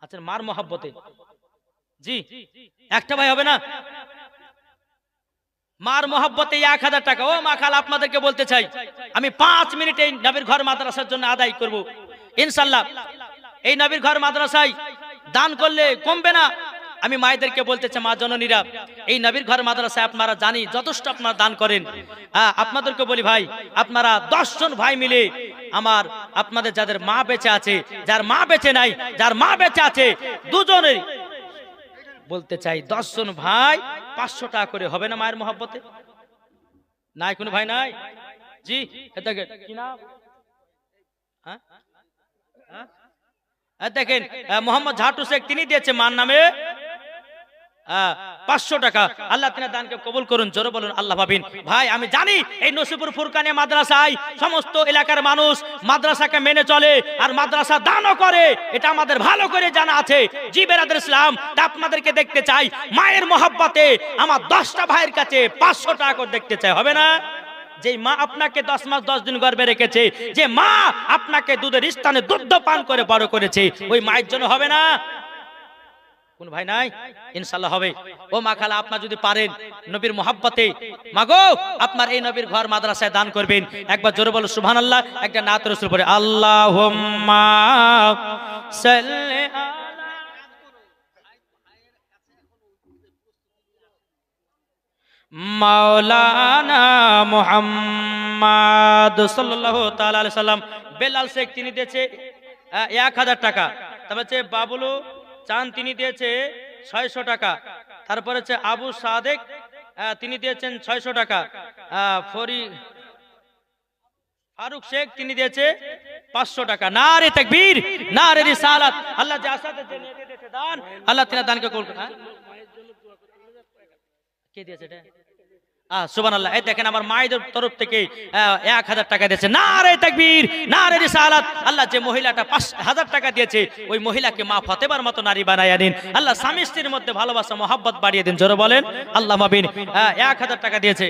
আচ্ছা মার মোহাব্বতে জি একটা ভাই হবে না? মার মোহাব্বতে 1000 টাকা। ও মা খালা আপনাদেরকে বলতে চাই আমি 5 মিনিটে নবীর ঘর মাদ্রাসার জন্য আদায় করব ইনশাআল্লাহ। এই নবীর ঘর মাদ্রাসায় দান করলে কমবে না। আমি মায়েদেরকে বলতে চাই, মা জননীরা, এই নবীর ঘর মাদ্রাসায় আপনারা জানি যথেষ্ট আপনারা দান করেন। আপনাদেরকে বলি ভাই, আপনারা 10 জন ভাই মিলে আমার আপনাদের যাদের মা বেঁচে আছে, যার মা বেঁচে নাই, যার মা বেঁচে আছে, দুজনেরই বলতে চাই 10 জন ভাই 500 টাকা করে হবে না মায়ের মহব্বতে? নাই কোনো ভাই নাই? জি কি নাম? দেখেন মোহাম্মদ ঝাটু শেখ তিনি দিয়েছে মার নামে 500 টাকা। আল্লাহ তিনার দানকে কবুল করুন। জোরে বলুন আল্লাহ ভাবিন। ভাই আমি জানি এই নসিপুর ফুরকানিয়া মাদ্রাসায় সমস্ত এলাকার মানুষ মাদ্রাসাকে মেনে চলে আর মাদ্রাসা দানও করে, এটা আমাদের ভালো করে জানা আছে। জি বেরাদর ইসলাম, তা আপনাদেরকে দেখতে চাই মায়ের মহব্বতে আমার 10টা ভাইয়ের কাছে 500 টাকা করে দেখতে চাই, হবে না? যে মা আপনাকে 10 মাস 10 দিন গর্ভে রেখেছে, যে মা আপনাকে দুধের স্থানে দুধ পান করে বড় করেছে, ওই মায়ের জন্য হবে না? কোন ভাই নাই? ইনশাআল্লাহ হবে। ও মা খালা আপনারা যদি পারেন নবীর মোহাব্বতে মাগো আপনার এই নবীর ঘর মাদ্রাসায় দান করবেন। একবার জোরে বলো সুবহানাল্লাহ, একটা নাত রাসূল পড়ে আল্লাহুম্মা সাল্লি মাওলানা মুহাম্মদ সাল্লাল্লাহু তাআলা আলাইহি সাল্লাম। বেলাল শেখ তিনি দিয়েছে 1000 টাকা। তারপর হচ্ছে বাবুলু চান তিনি দিয়েছে 600 টাকা। তারপরে হচ্ছে আবু সাদেক তিনি দিয়েছেন 600 টাকা। ফারুক শেখ তিনি দিয়েছে 500 টাকা। নারে তাকবীর, নারে রিসালাত। আল্লাহ যে আসাতে যে নিয়ে দিয়েছে দান, আল্লাহ তিনার দানকে কবুল করুন। কে দিয়েছে এটা? সুবহানাল্লাহ। এই দেখেন আমার মায়েদের তরফ থেকে 1000 টাকা দিয়েছে। নারে তাকবীর, নারে রিসালাত। আল্লাহ যে মহিলাটা 5000 টাকা দিয়েছে ওই মহিলাকে মা ফাতেমার মতো নারী বানাইয়া দিন। আল্লাহ স্বামী স্ত্রীর মধ্যে ভালোবাসা মহব্বত বাড়িয়ে দিন। জোরে বলেন আল্লাহ মাবিন। 1000 টাকা দিয়েছে।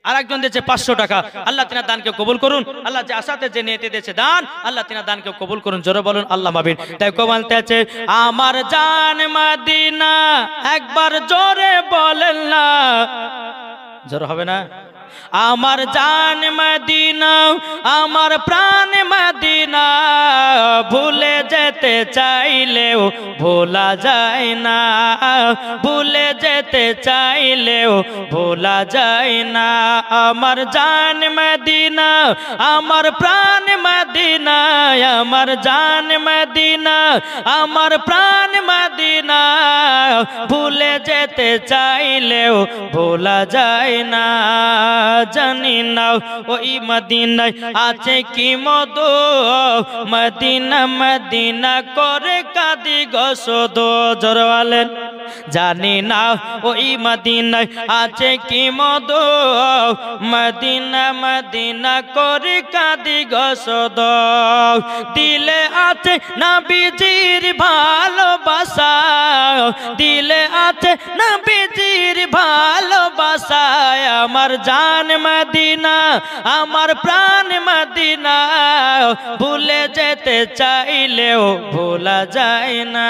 আরেকজন দিয়েছে 500 টাকা। আল্লাহ তিনার দানকে কবুল করুন। আল্লাহ যে আসাতে যে নিয়তে দিয়েছে দান, আল্লাহ তিনার দানকে কবুল করুন। জোরে বলুন আল্লাহ মাবিন। তাই বলতে আছে আমার জান মদিনা, একবার জোরে বলেন না, জোরে হবে না? আমার জান মদিনা, আমার প্রাণ মদিনা, ভুলে যেতে চাইলেও ভোলা যায় না, ভুলে যেতে চাইলেও ভোলা যায় না। আমার জান মদিনা, আমার প্রাণ মদিনা, আমার জান মদিনা, আমার প্রাণ মদিনা, ভুলে যেতে চাইলেও ভোলা যায় না। জানি না ওই মদিনায় আছে কি মধু, মদিনা মদিনা করে কাঁদি গো শুধু। জোরে বলেন জানি না ওই মদিনায় আছে কি মধু, মদিনা মদিনা করে কাঁদি গো শুধু। দিলে আছে নবীজির ভালোবাসা, দিলে আছে নবীজির ভালোবাসা। আমার জান মদিনা, আমার প্রাণ মদিনা, ভুলে যেতে চাইলেও ভোলা যায় না।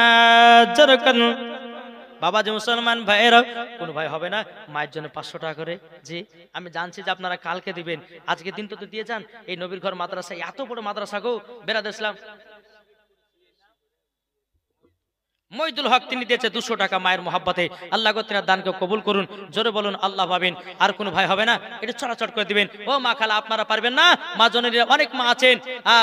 যেরকম বাবা যে মুসলমান ভাইয়েরা, কোন ভাই হবে না মায়ের জন্য 500 টাকা করে? জি আমি জানছি যে আপনারা কালকে দিবেন, আজকে দিন তো দিয়ে যান। এই নবীর ঘর মাদ্রাসা এত বড় মাদ্রাসা গো বেরাদর ইসলাম। মইদুল হক তিনি দিয়েছে 200 টাকা মায়ের মহব্বতে। আল্লাহ গো তিনার দানকে কবুল করুন। জোরে বলুন আল্লাহ ভাবিন। আর কোন ভাই হবে না? এটা চড়াচড় করে দিবেন। ও মা খালা আপনারা পারবেন না? মা জননীরা অনেক মা আছেন,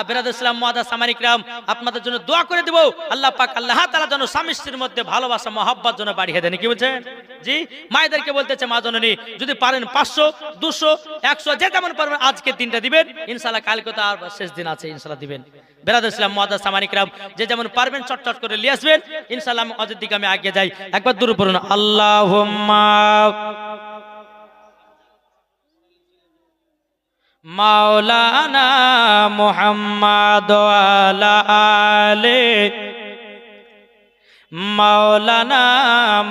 বেরাদর ইসলাম মুআদ্দাস সামানি কিরাম, আপনাদের জন্য দোয়া করে দেব। আল্লাহ পাক আল্লাহ তাআলা যেন স্বামী স্ত্রীর মধ্যে ভালোবাসা মহব্বত যেন বাড়িয়ে দেন। কি বলছেন? জি মায়েদেরকে বলতেছে মা জননী যদি পারেন 500 200 100 যে তেমন পারবেন আজকে দিনটা দিবেন ইনশাআল্লাহ। কালকে তো আর শেষ দিন আছে, ইনশাআল্লাহ দিবেন। বেরাদর ইসলাম মুআজ্জাজ সামানী কিরাম, যে যেমন পারবেন চটচট করে নিয়ে আসবেন ইনশাআল্লাহ। অজের দিকে আমি আগে যাই, একবার দূর পড়ুন আল্লাহুম্মা মাওলানা মুহাম্মাদ ওয়া আলা আলি মাওলানা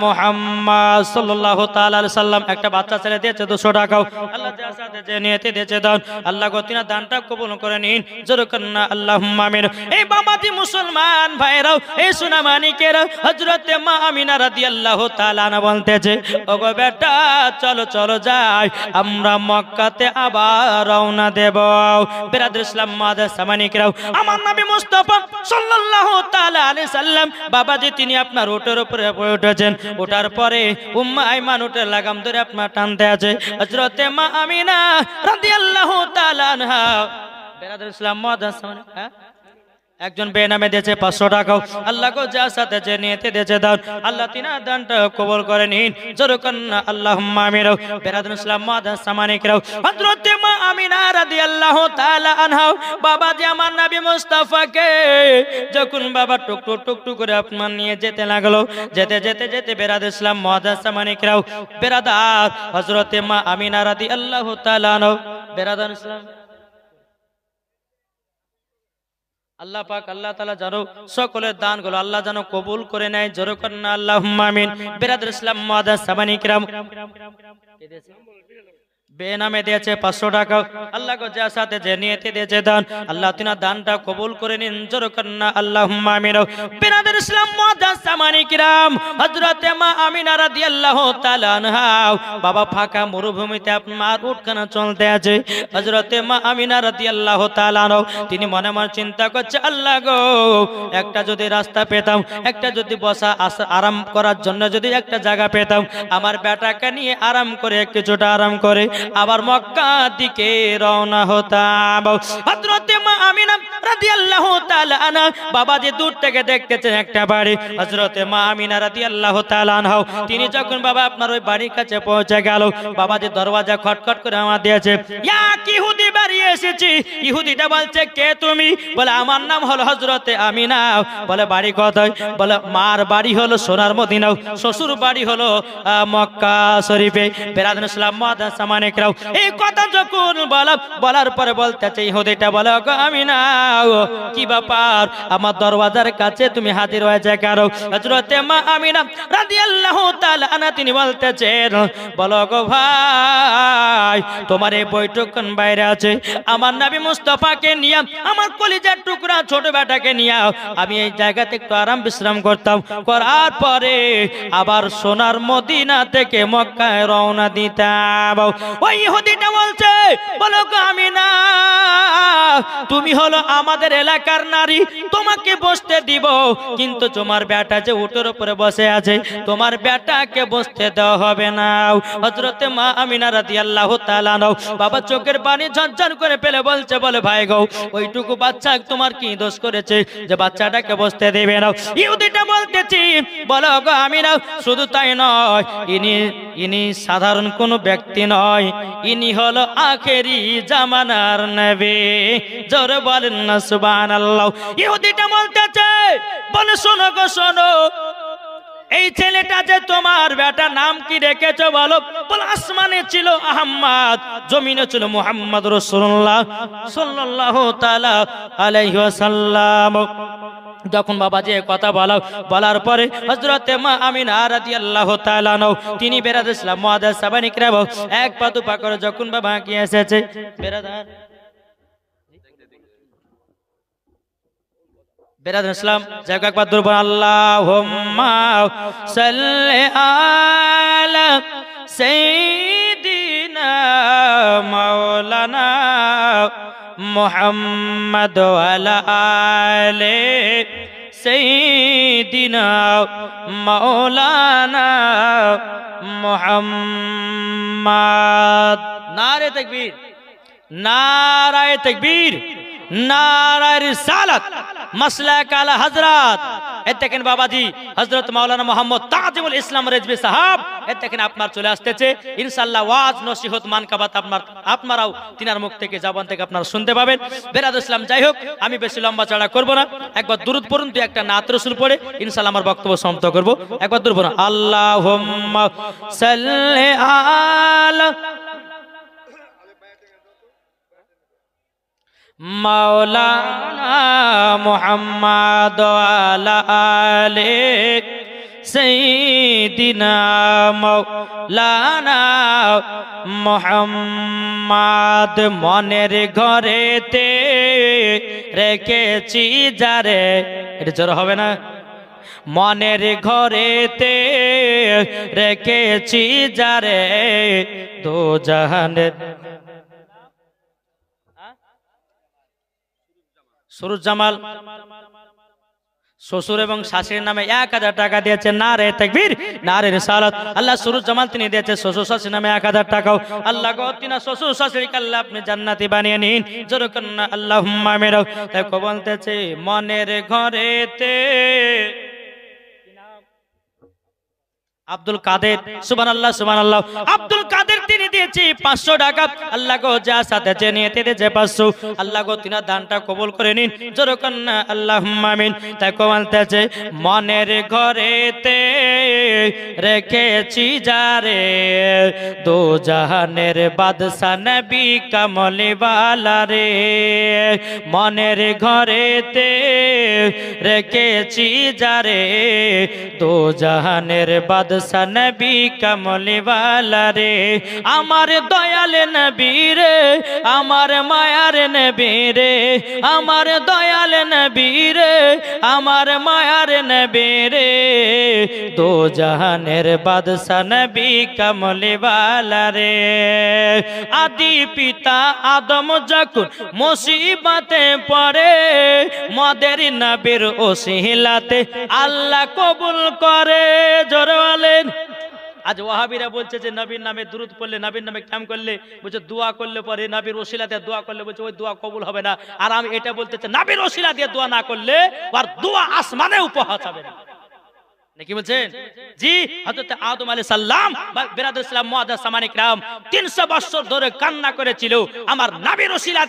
মুহাম্মদ সাল্লাল্লাহু তাআলা আলাইহি সাল্লাম। একটা বাচ্চা ছেলে দিয়েছে 200 টাকা, আল্লাহ যার সাথে যে নিয়তে দিয়েছে দান, আল্লাহ গো তিনা দানটা কবুল করে নিন, জোরে করুন না আল্লাহুম্মা আমিন। এই বাবাজি মুসলমান ভাইরাও, এই সোনামানিকেরা, হযরতে মা আমিনা রাদিয়াল্লাহু তাআলা আনহা বলতেছে, ওগো বেটা চলো চলো যাই, আমরা মক্কাতে আবার রওনা দেব। বিরাদর ইসলাম মুআজ্জাজ সামানিকেরাও, আমার নবী মুস্তাফা সাল্লাল্লাহু তাআলা আলাইহি সাল্লাম বাবাজি তিনি আপনার উটের উপরে উঠেছেন, ওঠার পরে উম্মে আইমান উটের লাগাম ধরে আপনার টানতে আছে। হযরতে মা আমিনা রাদিয়াল্লাহু তাআলা আনহা বিরাদর ইসলাম মুআজ্জাজ সামানিকেরা একজন বেনামে দিয়েছে 500 টাকা, আল্লাহ গো যার সাথে যে নিয়তে দিয়েছে দান, আল্লাহ তিনার দানটা কবুল করে নিন, জোরে করুন না আল্লাহুম্মা আমিন। বিরাদর ইসলাম মুআজ্জাজ সামানিকেরা, হযরতে মা আমিনা রাদিয়াল্লাহু তাআলা আনহা বাবাজি আমার নবী মুস্তাফাকে যখন বাবা টুকটুক টুকটুক করে আপনার নিয়ে যেতে লাগলো, যেতে যেতে যেতে বিরাদর ইসলাম মুআজ্জাজ সামানিকেরা বিরাদার হযরতে মা আমিনা রাদিয়াল্লাহু তাআলা আনহা বিরাদর ইসলাম আল্লাহ পাক আল্লাহ তাআলা জানো সকলের দানগুলো আল্লাহ জানো কবুল করে নেয়, জোরে করুন না আল্লাহুম্মা আমিন। বিরাদর ইসলাম মুআজ্জাজ সামানিকেরা বেনামে দিয়েছে 500 টাকা, আল্লাহ গো যার সাথে যে নিয়তে দিয়েছে দান, আল্লাহ তিনার দানটা কবুল করে নিন, জোরে করুন না আল্লাহুম্মা আমিন। বিরাদর ইসলাম মুআজ্জাজ সামানিকেরা হযরতে মা আমিনা রাদিয়াল্লাহু তাআলা আনহা বাবা ফাঁকা মরুভূমিতে আপনার উটখানা চলতে আছে। হযরতে মা আমিনা রাদিয়াল্লাহু তাআলা আনহা তিনি মনে মনে চিন্তা করছে, আল্লাহ গো একটা যদি রাস্তা পেতাম, একটা যদি বসা আরাম করার জন্য যদি একটা জায়গা পেতাম, আমার বেটাকে নিয়ে আরাম করে কিছুটা আরাম করে আবার মক্কার দিকে রওনা হতাম। হযরতে মা আমিনা রাদিয়াল্লাহু তাআলা আনহা বাবা যে দূর থেকে দেখতেছেন একটা বাড়ি, হযরতে মা আমিনা রাদিয়াল্লাহু তাআলা আনহা তিনি যখন বাবা আপনার ওই বাড়ির কাছে পৌঁছে গেল, বাবা যে দরওয়াজা খটখট করে আমার দিয়েছে, ইয়া ইহুদি বাড়ি এসেছি। ইহুদিটা বলছে, কে তুমি? বলে আমার নাম হলো হযরতে আমিনা। বলে বাড়ি কোথায়? বলে মার বাড়ি হলো সোনার মদিনা, শ্বশুর বাড়ি হলো মক্কা শরীফে। বিরাদর ইসলাম মুআজ্জাজ সামানিকেরা এই কথা যখন বলার পরে বলতেছে ইহুদিটা, বলে গো আমিনা কি ব্যাপার আমার দরওয়াজার কাছে তুমি হাজির হয়েছে কেন? হযরতে মা আমিনা রাদিয়াল্লাহু তাআলা আনহা তিনি বলতেছেন, বলো গো ভাই তোমার এই বৈঠকখান বাইরে আছে, আমার নবী মুস্তাফাকে নিয়ে আমার কলিজার টুকরা ছোট বেটাকে নিয়ে আমি এই জায়গাতে একটু আরাম বিশ্রাম করতাম, করার পরে আবার সোনার মদিনা থেকে মক্কায় রওনা দিতাম। ওই ইহুদিটা বলছে, বলো গো আমিনা তুমি হলো আমাদের এলাকার নারী, তোমাকে বসতে দিব, কিন্তু তোমার বেটা যে উটের উপরে বসে আছে তোমার বেটাকে বসতে দেওয়া হবে না। হযরতে মা আমিনা রাদিয়াল্লাহু তাআলা আনহা বাবা চোখের পানি ঝরঝর করে ফেলে বলছে, বলে ভাই গো ওইটুকু বাচ্চা তোমার কি দোষ করেছে যে বাচ্চাটাকে বসতে দেবে না? ইহুদিটা বলতেছি, বলো গো আমিনা শুধু তাই নয়, ইনি সাধারণ কোনো ব্যক্তি নয়, ইনি হলো আখেরি জামানার নবী, জোরে বলেন না সুবহানাল্লাহ। ইহুদিটা বলতেছে, বলে শোনো গো শোনো, এই ছেলেটা যে তোমার বেটা নাম কি রেখেছো বলো? বলে আসমানে ছিল আহমদ, জমিনে ছিল মুহাম্মদ রাসূলুল্লাহ সাল্লাল্লাহু তাআলা আলাইহি ওয়াসাল্লাম। যখন বাবাজি কথা বলার পরে হযরতে মা আমিনা রাদিয়াল্লাহু তাআলা আনহা তিনি বিরাদর ইসলাম মুআজ্জাজ সামানিকেরা এক পা দু পা করে যখন বাবা কি এসেছে বিরাদর ইসলাম জায়গা একবার দূর বল, আল্লাহুম্মা সাল্লি আলা সাইয়্যিদিনা মাওলানা মুহাম্মদ ওয়া আলা আলি সাইয়্যিদিনা মাওলানা মুহাম্মদ। নারে তাকবীর, নারায়ে তাকবীর, নারায়ে রিসালাত মাসলাক আলা হযরত এই দেখেন বাবাজি হযরত মাওলানা মোহাম্মদ তাজিমুল ইসলাম রেজভী সাহেব এই দেখেন আপনার চলে আসতেছে ইনশাআল্লাহ ওয়াজ নসিহত মানকাবাত আপনারাও তিনার মুখ থেকে জবান থেকে আপনারা শুনতে পাবেন বেরাদ ইসলাম। যাই হোক আমি বেশি লম্বা চড়া করব না, একবার দুরূদ পড়ুন, দুই একটা নাত রাসূল পড়ে ইনশাআল্লাহ আমার বক্তব্য সমাপ্ত করব। একবার দুরূদ পড়ুন, আল্লাহুম্মা সাল্লি আলা মাওলানা মুহাম্মদ ওয়ালা আলি সাইয়্যিদিনা মাওলানা মুহাম্মদ। মনের ঘরেতে রেখেছি যারে, এটা জোর হবে না, মনের ঘরেতে রেখেছি যারে দো জাহানের। সুরুজ জামাল শ্বশুর এবং শাশুড়ির নামে 1000 টাকা দিয়েছে, নারে তাকবীর নারে রিসালাত। আল্লাহ সুরুজ জামাল তিনি দিয়েছে শ্বশুর শাশুড়ির নামে 1000 টাকাও। আল্লাহ গো তিনা শ্বশুর শাশুড়িকে আল্লাহ আপনি জান্নাতি বানিয়ে নিন, জোরে করুন আল্লাহুম্মা আমিন। তাই কো বলতেছে মনের ঘরেতে আব্দুল কাদের, সুবহানাল্লাহ সুবহানাল্লাহ। আব্দুল কাদের তিনি দিয়েছে 500 টাকা। আল্লাহ গো যা সাথে নিয়ে দিয়েছে 500, আল্লাহ গো তিনা দানটা কবুল করে নিন, জোরে করুন আল্লাহুম্মা আমিন। তাই কমালতেছে মনের ঘরেতে রেখেছি যারে দো জাহানের বাদশা নবী কামলি ওয়ালা রে। মনের ঘরেতে রেখেছি যারে দো জাহানের বাদশা নবী কামলি ওয়ালা রে। আমার দয়াল নবী রে, আমার মায়ার নবী রে, আমার দয়াল নবী রে, আমার মায়ার নবী রে দো জাহানের বাদশা নবী কামলি ওয়ালা রে। আদি পিতা আদম যখন মুসিবতে পড়ে মদের নবীর ওসিলাতে আল্লাহ কবুল করে, জোরে বলেন। আজ ওয়াহাবিরা বলছে যে নবীর নামে দুরূদ পড়লে, নবীর নামে কাম করলে বলছে দোয়া করলে পরে নবীর ওসিলাতে দোয়া করলে বলছে ওই দোয়া কবুল হবে না। আর আমি এটা বলতে চাই নবীর ওসিলা দিয়ে দোয়া না করলে আর দোয়া আসমানেও পৌঁছাবে না, নাকি বলছেন? জি, হযরত আদম আলাইহিস সালাম বিরাদর ইসলাম মুআদ্দাস সামানিক রাম 300 বছর ধরে কান্না করেছিল আমার নবীর ওসিলা